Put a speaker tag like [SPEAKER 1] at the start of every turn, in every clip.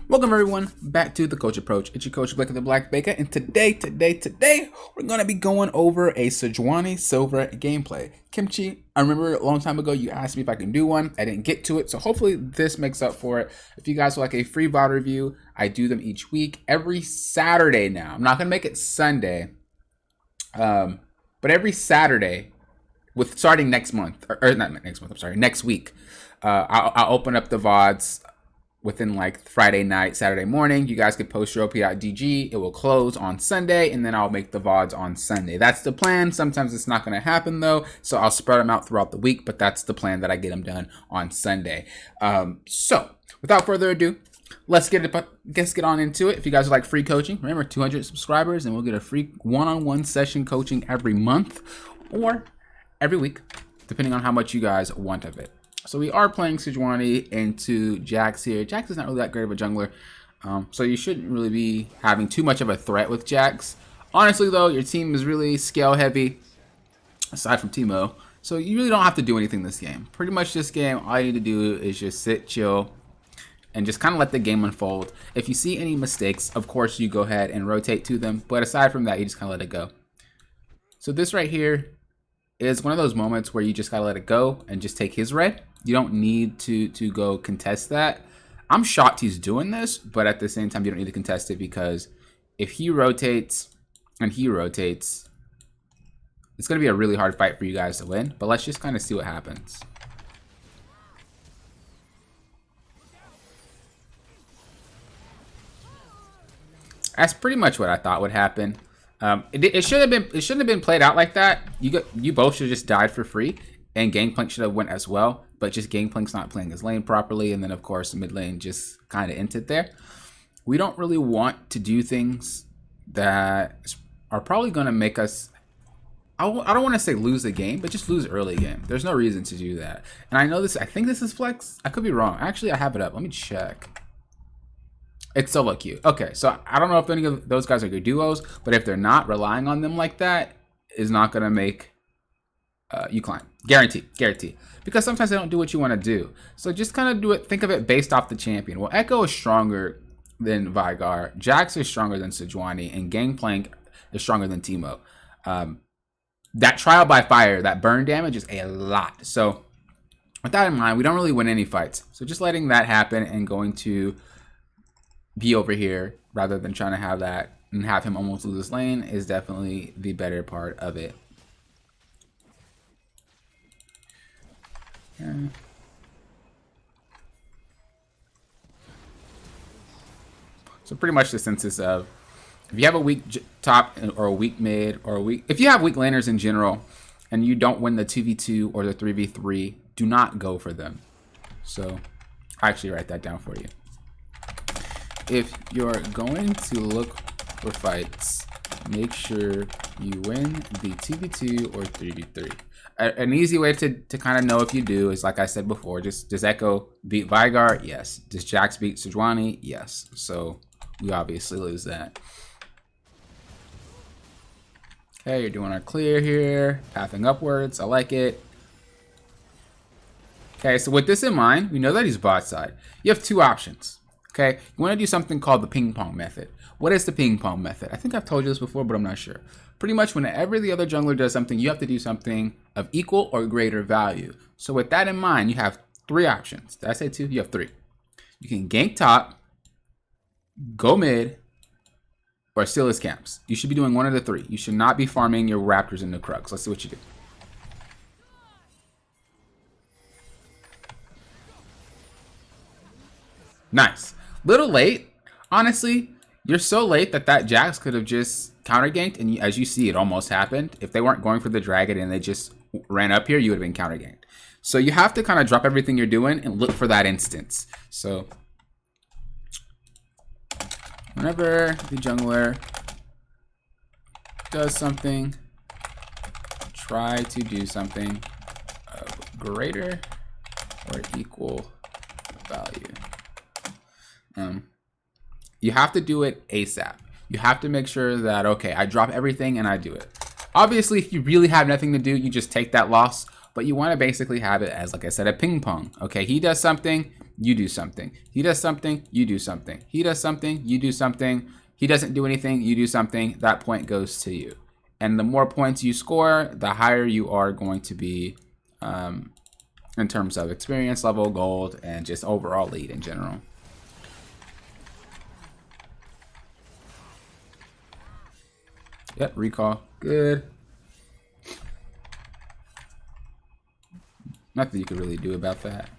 [SPEAKER 1] Welcome everyone back to the Coach Approach. It's your coach Blake of the Black Baker, and today, we're gonna be going over a Sejuani Silver gameplay. Kimchi, I remember a long time ago you asked me if I can do one. I didn't get to it, so hopefully this makes up for it. If you guys would like a free VOD review, I do them each week, every Saturday now. I'm not gonna make it Sunday, but every Saturday, with starting next month, or not next month. I'm sorry, next week. I'll open up the VODs within like Friday night, Saturday morning. You guys can post your op.dg. It will close on Sunday, and then I'll make the VODs on Sunday. That's the plan. Sometimes it's not going to happen though, so I'll spread them out throughout the week, but that's the plan, that I get them done on Sunday. So without further ado, let's get on into it. If you guys like free coaching, remember 200 subscribers and we'll get a free one-on-one session coaching every month or every week, depending on how much you guys want of it. So we are playing Sejuani into Jax here. Jax is not really that great of a jungler, so you shouldn't really be having too much of a threat with Jax. Honestly though, your team is really scale heavy, aside from Teemo, so you really don't have to do anything this game. Pretty much this game, all you need to do is just sit, chill, and just kind of let the game unfold. If you see any mistakes, of course you go ahead and rotate to them, but aside from that, you just kind of let it go. So this right here is one of those moments where you just gotta let it go and just take his red. You don't need to go contest that. I'm shocked he's doing this, but at the same time, you don't need to contest it, because if he rotates and he rotates, it's gonna be a really hard fight for you guys to win. But let's just kind of see what happens. That's pretty much what I thought would happen. It shouldn't have been played out like that. You both should have just died for free, and Gangplank should have went as well. But just Gangplank's not playing his lane properly, and then of course the mid lane just kind of ended there. We don't really want to do things that are probably going to make us, I don't want to say lose the game, but just lose early game. There's no reason to do that. And I know this, I think this is flex. I could be wrong. Actually, I have it up. Let me check. It's solo queue. Okay, so I don't know if any of those guys are good duos, but if they're not, relying on them like that is not going to make you climb. Guarantee. Because sometimes they don't do what you want to do. So just kind of do it, think of it based off the champion. Well, Echo is stronger than Veigar, Jax is stronger than Sejuani, and Gangplank is stronger than Teemo. That trial by fire, that burn damage is a lot. So with that in mind, we don't really win any fights. So just letting that happen and going to be over here rather than trying to have that and have him almost lose his lane is definitely the better part of it. Yeah. So pretty much the census of, if you have a weak top or a weak mid or a weak, if you have weak laners in general and you don't win the 2v2 or the 3v3, do not go for them. So I actually write that down for you. If you're going to look for fights, make sure you win the 2v2 or 3v3. An easy way to kind of know if you do is, like I said before, just does Echo beat Veigar? Yes. Does Jax beat Sejuani? Yes. So we obviously lose that. Okay, you're doing our clear here, pathing upwards. I like it. Okay, so with this in mind, we know that he's bot side. You have two options. Okay, you want to do something called the ping pong method. What is the ping pong method? I think I've told you this before, but I'm not sure. Pretty much whenever the other jungler does something, you have to do something of equal or greater value. So with that in mind, you have three options. Did I say two? You have three. You can gank top, go mid, or steal his camps. You should be doing one of the three. You should not be farming your raptors into Krugs. Let's see what you do. Nice. Little late. Honestly, you're so late that Jax could have just counter ganked, and as you see, it almost happened. If they weren't going for the dragon and they just ran up here, you would have been counter ganked. So you have to kind of drop everything you're doing and look for that instance. So whenever the jungler does something, try to do something of greater or equal value. You have to do it ASAP. You have to make sure that, okay, I drop everything and I do it. Obviously, if you really have nothing to do, you just take that loss, but you want to basically have it as, like I said, a ping pong. Okay, he does something, you do something. He does something, you do something. He does something, you do something. He doesn't do anything, you do something. That point goes to you. And the more points you score, the higher you are going to be in terms of experience level, gold, and just overall lead in general. Yep, recall. Good. Nothing you could really do about that.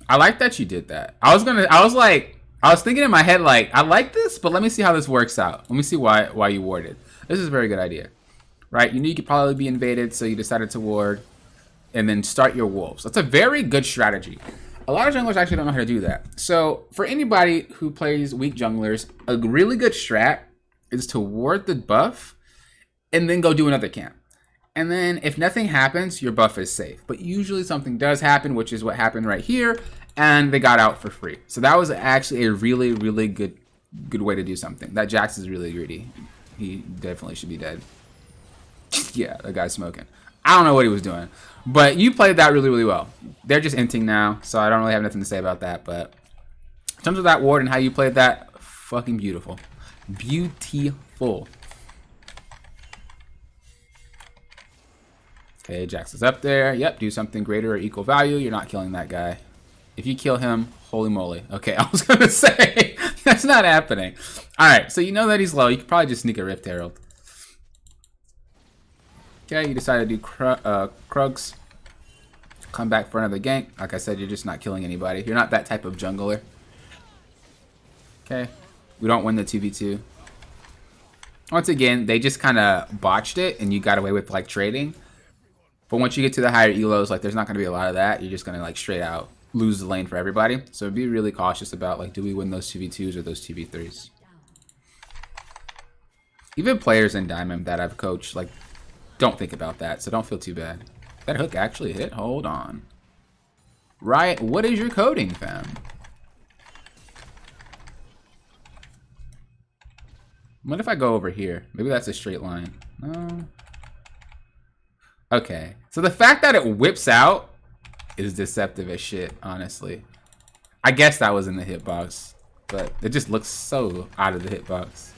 [SPEAKER 1] I like that you did that. I was thinking in my head, like, I like this, but let me see how this works out. Let me see why you warded. This is a very good idea, right? You knew you could probably be invaded, so you decided to ward, and then start your wolves. That's a very good strategy. A lot of junglers actually don't know how to do that. So for anybody who plays weak junglers, a really good strat is to ward the buff, and then go do another camp. And then if nothing happens, your buff is safe. But usually something does happen, which is what happened right here, and they got out for free. So that was actually a really, really good way to do something. That Jax is really greedy. He definitely should be dead. Yeah, the guy's smoking. I don't know what he was doing, but you played that really, really well. They're just inting now, so I don't really have nothing to say about that. But in terms of that ward and how you played that, fucking beautiful. Beautiful. Okay, Jax is up there. Yep, do something greater or equal value. You're not killing that guy. If you kill him, holy moly. Okay, I was going to say, that's not happening. All right, so you know that he's low. You could probably just sneak a Rift Herald. Okay, you decide to do Krugs. Come back for another gank. Like I said, you're just not killing anybody. You're not that type of jungler. Okay, we don't win the 2v2. Once again, they just kind of botched it, and you got away with, like, trading. But once you get to the higher elos, like, there's not going to be a lot of that. You're just going to, like, straight out lose the lane for everybody. So be really cautious about, like, do we win those 2v2s or those 2v3s? Even players in Diamond that I've coached, like, don't think about that. So don't feel too bad. That hook actually hit. Hold on. Right. What is your coding, fam? What if I go over here? Maybe that's a straight line. No. Okay, so the fact that it whips out is deceptive as shit, honestly. I guess that was in the hitbox, but it just looks so out of the hitbox.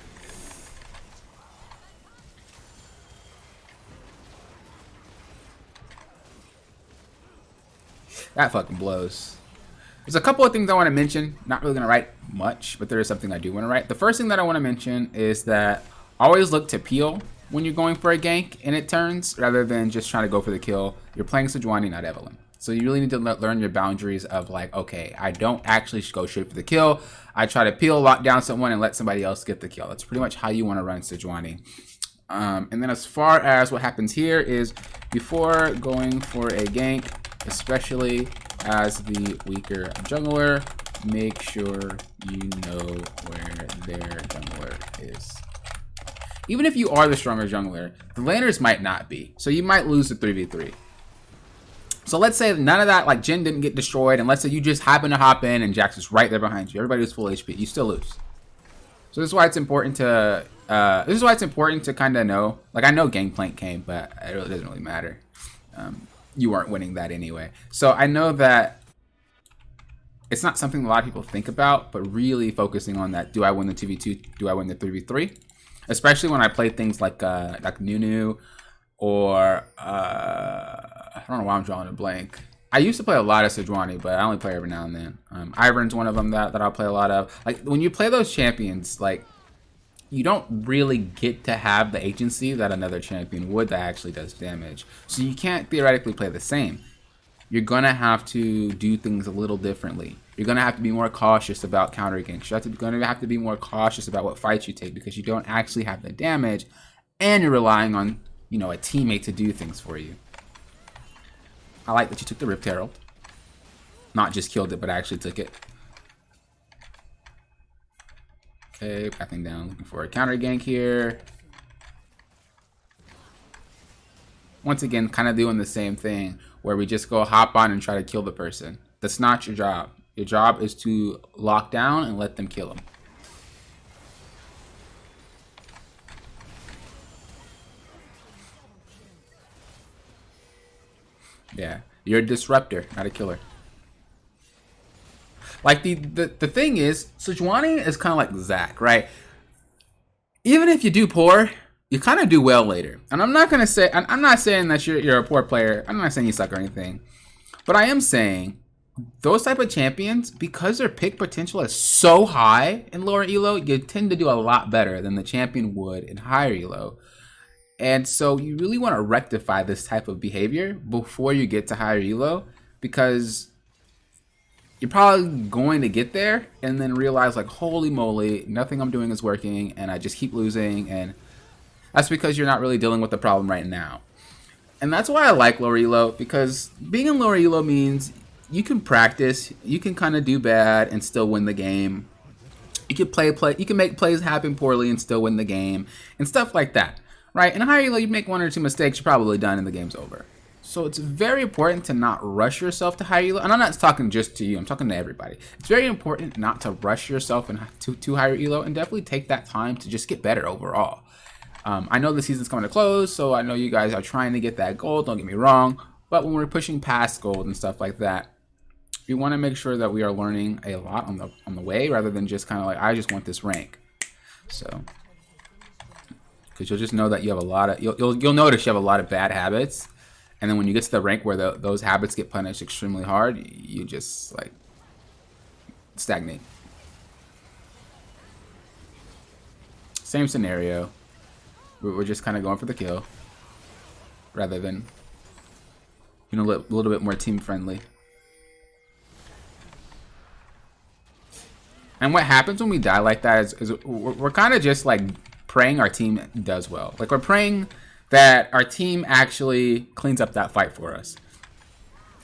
[SPEAKER 1] That fucking blows. There's a couple of things I want to mention. Not really going to write much, but there is something I do want to write. The first thing that I want to mention is that always look to peel when you're going for a gank and it turns, rather than just trying to go for the kill. You're playing Sejuani, not Evelynn. So you really need to learn your boundaries of, like, okay, I don't actually go straight for the kill. I try to peel, lock down someone, and let somebody else get the kill. That's pretty much how you want to run Sejuani. And then as far as what happens here is, before going for a gank, especially as the weaker jungler, make sure you know where their jungler is. Even if you are the stronger jungler, the laners might not be. So you might lose the 3v3. So let's say none of that, like, Jhin didn't get destroyed, and let's say you just happen to hop in and Jax is right there behind you. Everybody was full HP. You still lose. So this is why it's important to kind of know. Like, I know Gangplank came, but it really doesn't really matter. You aren't winning that anyway. So I know that it's not something a lot of people think about, but really focusing on that. Do I win the 2v2? Do I win the 3v3? Especially when I play things like Nunu, or I don't know why I'm drawing a blank. I used to play a lot of Sejuani, but I only play every now and then. Ivern's one of them that I'll play a lot of. Like, when you play those champions, like, you don't really get to have the agency that another champion would that actually does damage. So you can't theoretically play the same. You're going to have to do things a little differently. You're going to have to be more cautious about counter ganks. You're going to have to be more cautious about what fights you take, because you don't actually have the damage, and you're relying on, you know, a teammate to do things for you. I like that you took the Rift Herald. Not just killed it, but actually took it. Okay, backing down, looking for a counter gank here. Once again, kind of doing the same thing, where we just go hop on and try to kill the person. That's not your job. Your job is to lock down and let them kill them. Yeah, you're a disruptor, not a killer. Like the thing is, Sejuani is kind of like Zach, right? Even if you do poor, you kind of do well later. And I'm not gonna say I'm not saying that you're a poor player. I'm not saying you suck or anything, but I am saying those type of champions, because their pick potential is so high in lower elo, you tend to do a lot better than the champion would in higher elo. And so you really want to rectify this type of behavior before you get to higher elo, because you're probably going to get there and then realize like, holy moly, nothing I'm doing is working and I just keep losing. And that's because you're not really dealing with the problem right now. And that's why I like lower elo, because being in lower elo means you can practice, you can kind of do bad and still win the game. You can you can make plays happen poorly and still win the game and stuff like that, right? In higher elo, you make 1 or 2 mistakes, you're probably done and the game's over. So it's very important to not rush yourself to higher elo. And I'm not talking just to you, I'm talking to everybody. It's very important not to rush yourself to higher elo, and definitely take that time to just get better overall. I know the season's coming to close, so I know you guys are trying to get that gold, don't get me wrong. But when we're pushing past gold and stuff like that, we want to make sure that we are learning a lot on the way, rather than just kind of like, I just want this rank. So, because you'll just know that you have a lot of, you'll notice you have a lot of bad habits. And then when you get to the rank where those habits get punished extremely hard, you just like stagnate. Same scenario. We're just kind of going for the kill, rather than, you know, a little bit more team friendly. And what happens when we die like that is we're kind of just like praying our team does well. Like, we're praying that our team actually cleans up that fight for us.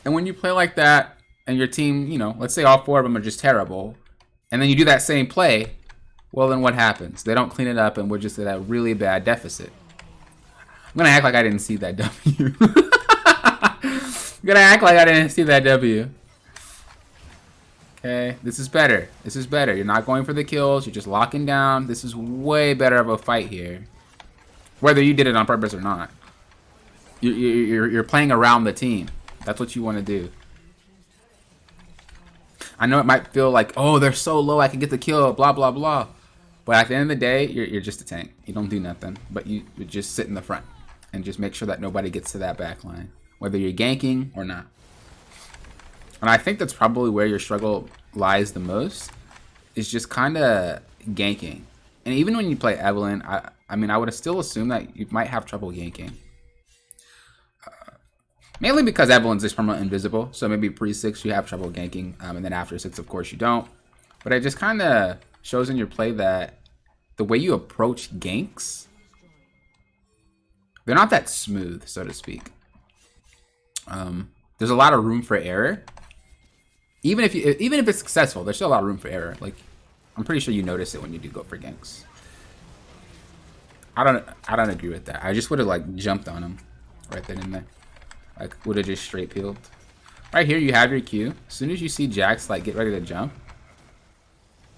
[SPEAKER 1] And when you play like that and your team, you know, let's say all 4 of them are just terrible, and then you do that same play, well, then what happens? They don't clean it up and we're just at a really bad deficit. I'm going to act like I didn't see that W. I'm going to act like I didn't see that W. Okay, this is better. This is better. You're not going for the kills. You're just locking down. This is way better of a fight here, whether you did it on purpose or not. You're playing around the team. That's what you want to do. I know it might feel like, oh, they're so low, I can get the kill, blah, blah, blah. But at the end of the day, you're just a tank. You don't do nothing, but you just sit in the front and just make sure that nobody gets to that back line, whether you're ganking or not. And I think that's probably where your struggle lies the most, is just kind of ganking. And even when you play Evelynn, I mean, I would still assume that you might have trouble ganking. Mainly because Evelynn's just permanently invisible, so maybe pre-6 you have trouble ganking, and then after 6, of course, you don't. But it just kind of shows in your play that the way you approach ganks, they're not that smooth, so to speak. There's a lot of room for error. Even if it's successful, there's still a lot of room for error. Like, I'm pretty sure you notice it when you do go for ganks. I don't agree with that. I just would have like jumped on him right then and there. Like, would have just straight peeled. Right here, you have your Q. As soon as you see Jax like get ready to jump,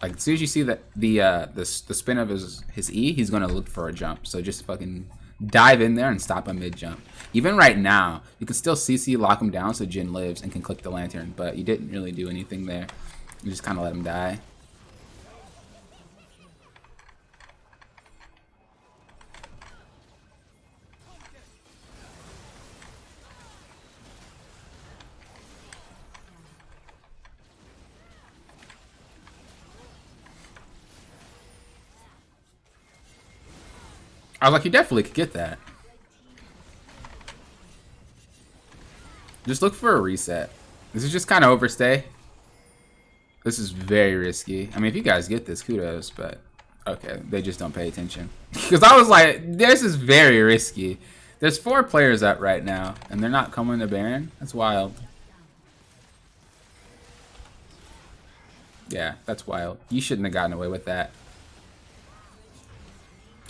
[SPEAKER 1] like as soon as you see that the spin of his E, he's gonna look for a jump. So just fucking dive in there and stop a mid jump. Even right now, you can still CC lock him down so Jhin lives and can click the lantern, but you didn't really do anything there. You just kind of let him die. I was like, you definitely could get that. Just look for a reset. This is just kind of overstay. This is very risky. I mean, if you guys get this, kudos, but okay, they just don't pay attention. Because I was like, this is very risky. There's 4 players up right now, and they're not coming to Baron. That's wild. Yeah, that's wild. You shouldn't have gotten away with that.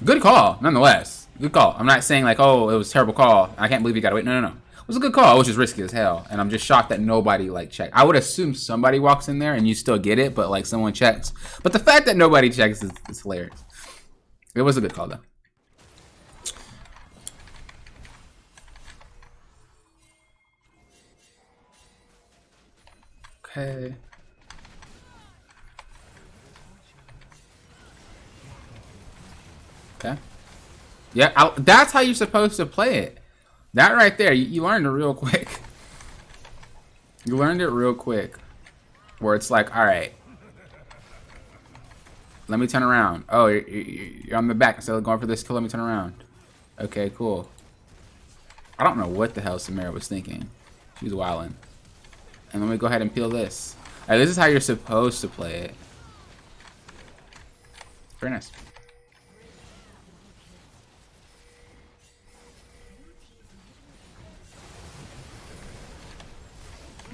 [SPEAKER 1] Good call, nonetheless. Good call. I'm not saying like, oh, it was a terrible call. I can't believe you got away. No. It was a good call. It was just risky as hell. And I'm just shocked that nobody like checked. I would assume somebody walks in there and you still get it, but like someone checks. But the fact that nobody checks is hilarious. It was a good call though. Okay. Okay. Yeah, that's how you're supposed to play it. That right there, you learned it real quick. You learned it real quick. Where it's like, all right, let me turn around. Oh, you're on the back instead of going for this kill. Let me turn around. Okay, cool. I don't know what the hell Samara was thinking. She was wilding. And let me go ahead and peel this. All right, this is how you're supposed to play it. Very nice.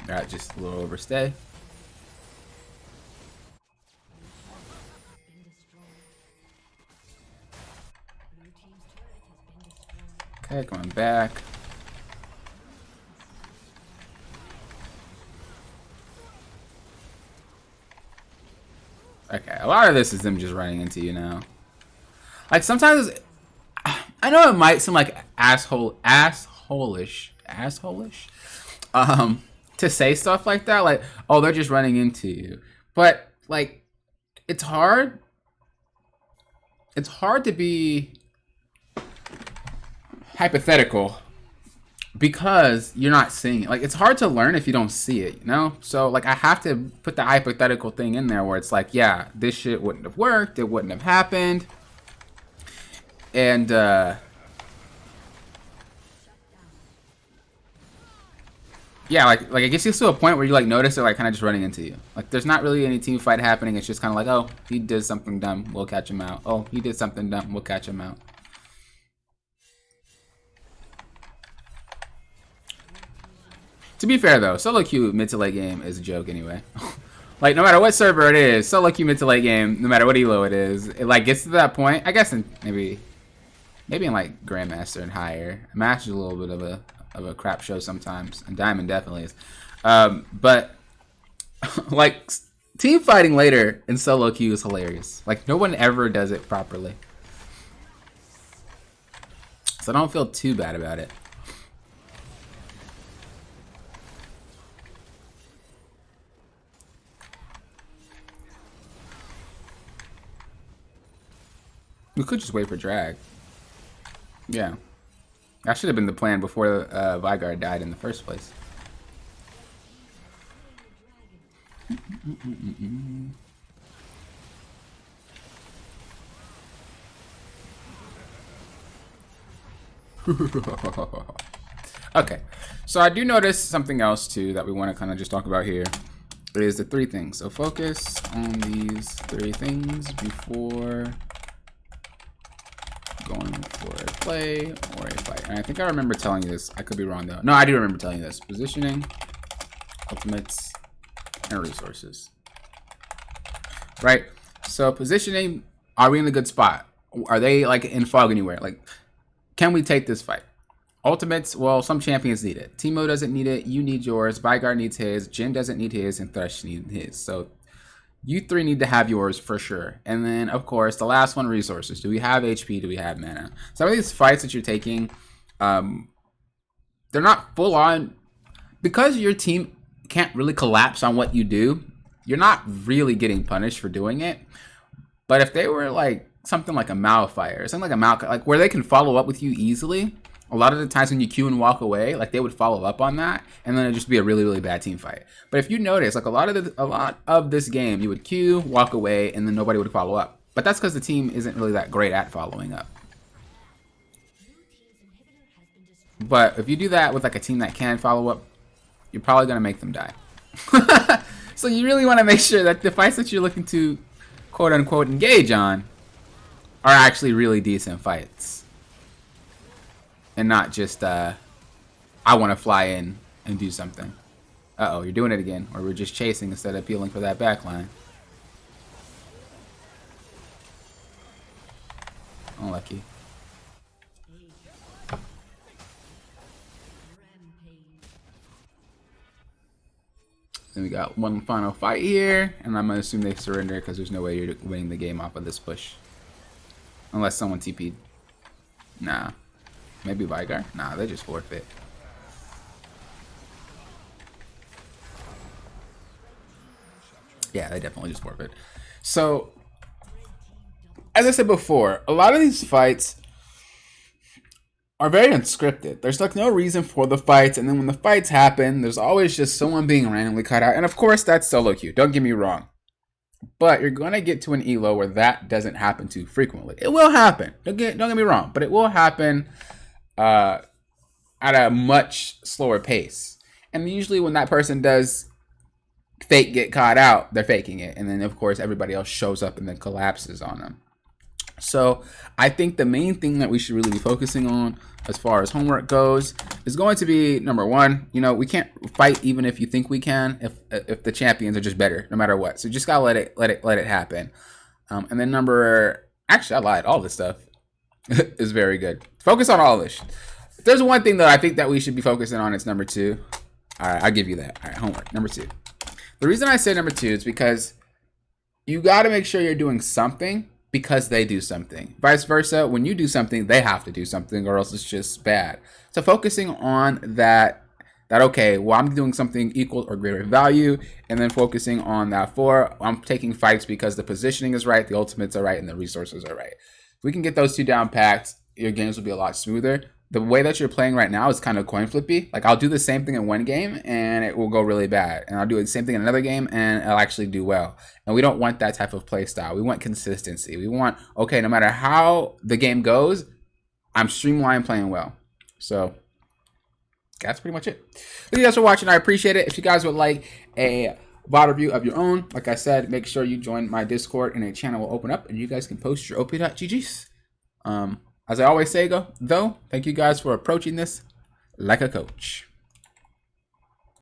[SPEAKER 1] Alright, just a little overstay. Okay, coming back. Okay, a lot of this is them just running into you now. Like, sometimes, I know it might seem like asshole-ish, to say stuff like that, like, oh, they're just running into you. But, like, it's hard to be hypothetical because you're not seeing it. Like, it's hard to learn if you don't see it, you know? So, like, I have to put the hypothetical thing in there where it's like, yeah, this shit wouldn't have worked, it wouldn't have happened. And, yeah, like it gets you to a point where you like notice they're like kind of just running into you. Like there's not really any team fight happening. It's just kind of like, oh, he did something dumb, we'll catch him out. Oh, he did something dumb, we'll catch him out. To be fair though, solo queue mid to late game is a joke anyway. Like no matter what server it is, solo queue mid to late game, no matter what elo it is, it like gets to that point. I guess in maybe in like Grandmaster and higher. Master's a little bit of a crap show sometimes, and Diamond definitely is. But like team fighting later in solo queue is hilarious. Like no one ever does it properly, so I don't feel too bad about it. We could just wait for drag. Yeah. That should have been the plan before Vigard died in the first place. Okay, so I do notice something else too that we want to kind of just talk about here. It is the three things. So focus on these three things before going for a play or a fight. And I think I remember telling you this. I could be wrong though. No, I do remember telling you this. Positioning, ultimates, and resources. Right? So positioning, are we in a good spot? Are they like in fog anywhere? Like, can we take this fight? Ultimates, well, some champions need it. Teemo doesn't need it. You need yours. Vigard needs his. Jhin doesn't need his. And Thresh needs his. So you three need to have yours for sure. And then, of course, the last one, resources. Do we have HP? Do we have mana? Some of these fights that you're taking, they're not full on. Because your team can't really collapse on what you do, you're not really getting punished for doing it. But if they were like something like a Malphite or something like a like where they can follow up with you easily, a lot of the times when you queue and walk away, like they would follow up on that, and then it'd just be a really, really bad team fight. But if you notice, like a lot of this game, you would queue, walk away, and then nobody would follow up. But that's because the team isn't really that great at following up. But if you do that with like a team that can follow up, you're probably gonna make them die. So you really want to make sure that the fights that you're looking to quote unquote engage on are actually really decent fights. And not just, I want to fly in and do something. Uh-oh, you're doing it again. Or we're just chasing instead of appealing for that backline. Unlucky. Then we got one final fight here. And I'm going to assume they surrender because there's no way you're winning the game off of this push. Unless someone TP'd. Nah. Maybe Vigard? Nah, they just forfeit. Yeah, they definitely just forfeit. So, as I said before, a lot of these fights are very unscripted. There's like no reason for the fights, and then when the fights happen, there's always just someone being randomly cut out. And of course, that's solo queue. Don't get me wrong. But you're gonna get to an elo where that doesn't happen too frequently. It will happen. Don't get me wrong, but it will happen at a much slower pace. And usually, when that person does fake get caught out, they're faking it, and then of course everybody else shows up and then collapses on them. So I think the main thing that we should really be focusing on as far as homework goes is going to be number one, we can't fight even if you think we can, if the champions are just better no matter what. So just gotta let it happen. And then actually I lied, all this stuff is very good. Focus on all this. If there's one thing that I think that we should be focusing on, it's number 2. All right, I'll give you that. All right, homework number 2. The reason I say number 2 is because you got to make sure you're doing something because they do something. Vice versa, when you do something, they have to do something or else it's just bad. So focusing on that okay, well, I'm doing something equal or greater value, and then focusing on that 4, I'm taking fights because the positioning is right, the ultimates are right, and the resources are right. If we can get those 2 down packed, your games will be a lot smoother. The way that you're playing right now is kind of coin flippy. Like I'll do the same thing in one game and it will go really bad, and I'll do the same thing in another game and it'll actually do well. And we don't want that type of play style. We want consistency. We want, okay, no matter how the game goes, I'm streamlined playing well. So that's pretty much it. Thank you guys for watching. I appreciate it. If you guys would like a VOD review of your own, like I said, make sure you join my Discord and a channel will open up and you guys can post your op.gg's. As I always say, though, thank you guys for approaching this like a coach.